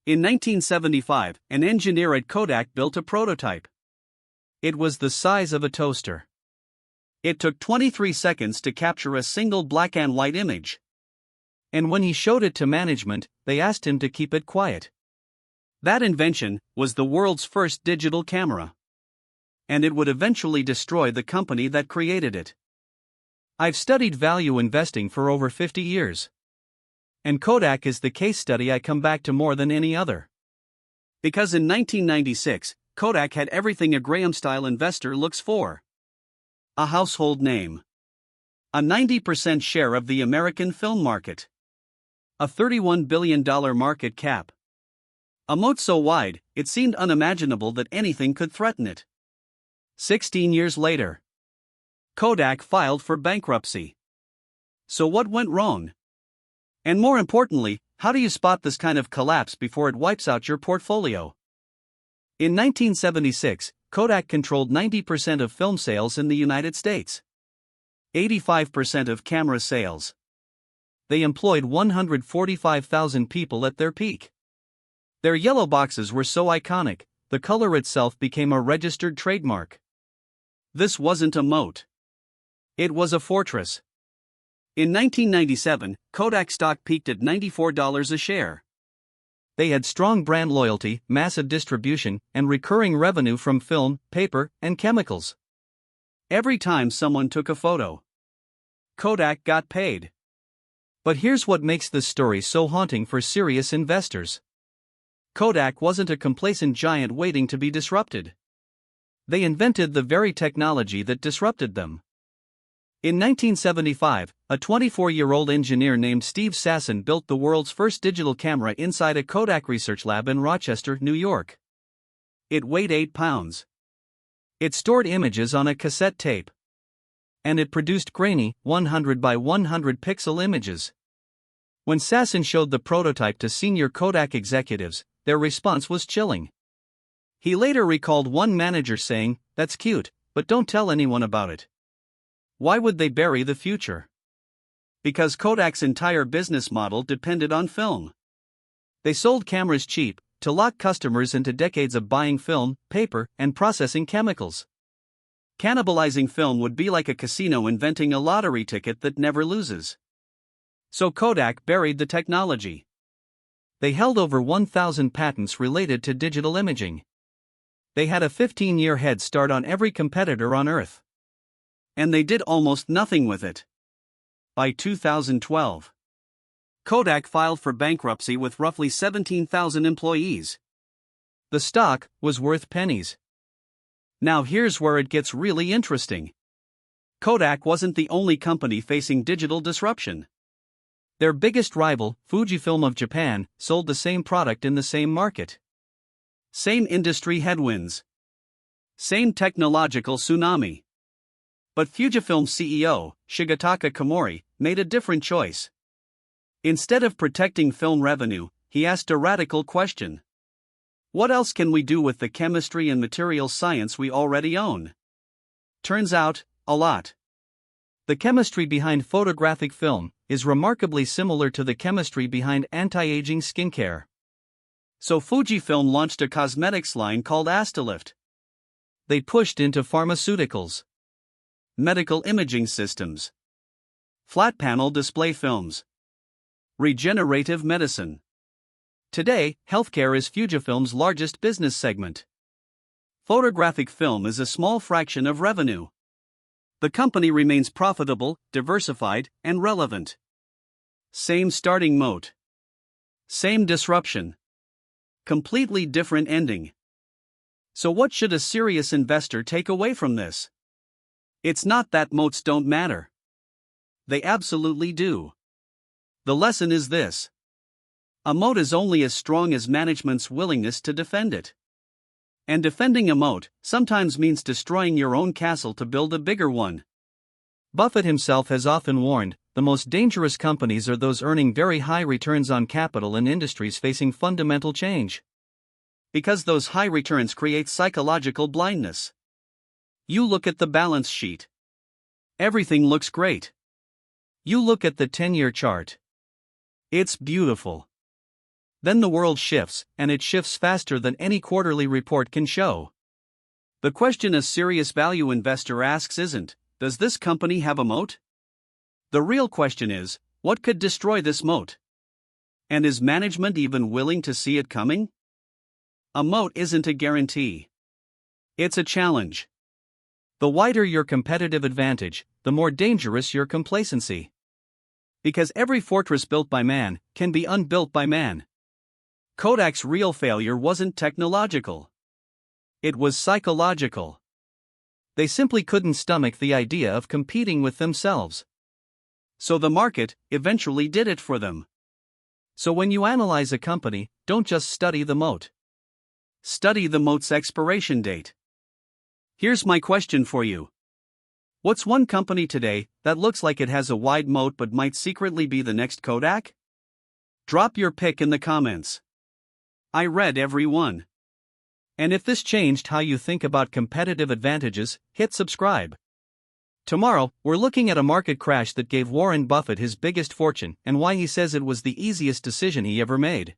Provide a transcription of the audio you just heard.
In 1975, an engineer at Kodak built a prototype. It was the size of a toaster. It took 23 seconds to capture a single black and white image. And when he showed it to management, they asked him to keep it quiet. That invention was the world's first digital camera. And it would eventually destroy the company that created it. I've studied value investing for over 50 years. And Kodak is the case study I come back to more than any other. Because in 1996, Kodak had everything a Graham-style investor looks for. A household name. A 90% share of the American film market. A $31 billion market cap. A moat so wide, it seemed unimaginable that anything could threaten it. 16 years later, Kodak filed for bankruptcy. So what went wrong? And more importantly, how do you spot this kind of collapse before it wipes out your portfolio? In 1976, Kodak controlled 90% of film sales in the United States. 85% of camera sales. They employed 145,000 people at their peak. Their yellow boxes were so iconic, the color itself became a registered trademark. This wasn't a moat. It was a fortress. In 1997, Kodak stock peaked at $94 a share. They had strong brand loyalty, massive distribution, and recurring revenue from film, paper, and chemicals. Every time someone took a photo, Kodak got paid. But here's what makes this story so haunting for serious investors. Kodak wasn't a complacent giant waiting to be disrupted. They invented the very technology that disrupted them. In 1975, a 24-year-old engineer named Steve Sasson built the world's first digital camera inside a Kodak research lab in Rochester, New York. It weighed 8 pounds. It stored images on a cassette tape. And it produced grainy, 100 by 100 pixel images. When Sasson showed the prototype to senior Kodak executives, their response was chilling. He later recalled one manager saying, "That's cute, but don't tell anyone about it." Why would they bury the future? Because Kodak's entire business model depended on film. They sold cameras cheap, to lock customers into decades of buying film, paper, and processing chemicals. Cannibalizing film would be like a casino inventing a lottery ticket that never loses. So Kodak buried the technology. They held over 1,000 patents related to digital imaging. They had a 15-year head start on every competitor on Earth. And they did almost nothing with it. By 2012, Kodak filed for bankruptcy with roughly 17,000 employees. The stock was worth pennies. Now here's where it gets really interesting. Kodak wasn't the only company facing digital disruption. Their biggest rival, Fujifilm of Japan, sold the same product in the same market. Same industry headwinds. Same technological tsunami. But Fujifilm CEO, Shigetaka Komori, made a different choice. Instead of protecting film revenue, he asked a radical question. What else can we do with the chemistry and material science we already own? Turns out, a lot. The chemistry behind photographic film is remarkably similar to the chemistry behind anti-aging skincare. So Fujifilm launched a cosmetics line called Astalift. They pushed into pharmaceuticals, medical imaging systems, flat panel display films, regenerative medicine. Today, healthcare is Fujifilm's largest business segment. Photographic film is a small fraction of revenue. The company remains profitable, diversified, and relevant. Same starting moat. Same disruption. Completely different ending. So what should a serious investor take away from this? It's not that moats don't matter. They absolutely do. The lesson is this. A moat is only as strong as management's willingness to defend it. And defending a moat sometimes means destroying your own castle to build a bigger one. Buffett himself has often warned, the most dangerous companies are those earning very high returns on capital in industries facing fundamental change. Because those high returns create psychological blindness. You look at the balance sheet. Everything looks great. You look at the 10-year chart. It's beautiful. Then the world shifts, and it shifts faster than any quarterly report can show. The question a serious value investor asks isn't, does this company have a moat? The real question is, what could destroy this moat? And is management even willing to see it coming? A moat isn't a guarantee. It's a challenge. The wider your competitive advantage, the more dangerous your complacency. Because every fortress built by man can be unbuilt by man. Kodak's real failure wasn't technological. It was psychological. They simply couldn't stomach the idea of competing with themselves. So the market eventually did it for them. So when you analyze a company, don't just study the moat. Study the moat's expiration date. Here's my question for you. What's one company today that looks like it has a wide moat but might secretly be the next Kodak? Drop your pick in the comments. I read every one. And if this changed how you think about competitive advantages, hit subscribe. Tomorrow, we're looking at a market crash that gave Warren Buffett his biggest fortune and why he says it was the easiest decision he ever made.